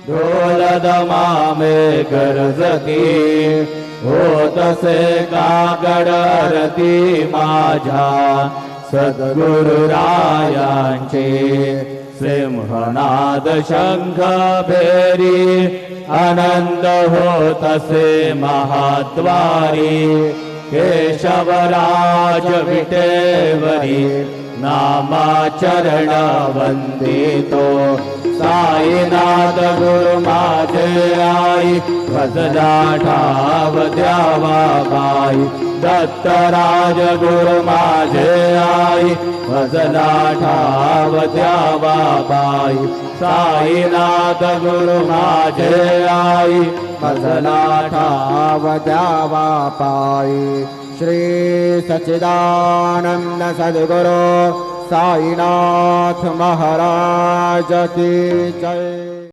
ढोल दमामे गरजती होतसे काकड आरती माझ्या सद्गुरुरायांचे सिंहनाद शंख भेरी आनंद होतसे महाद्वारी केशवराज विटेवरी नामाचरण वंदितो साईनाथ गुरु माझे आई भजला ठाव द्यावा बाई दत्तराज गुरु माझे आई भजला ठाव द्यावा बाई साईनाथ गुरु माझे आई भजला ठाव द्यावा पाई श्री सच्चिदानंद सद्गुरु साईनाथ महाराज की जय।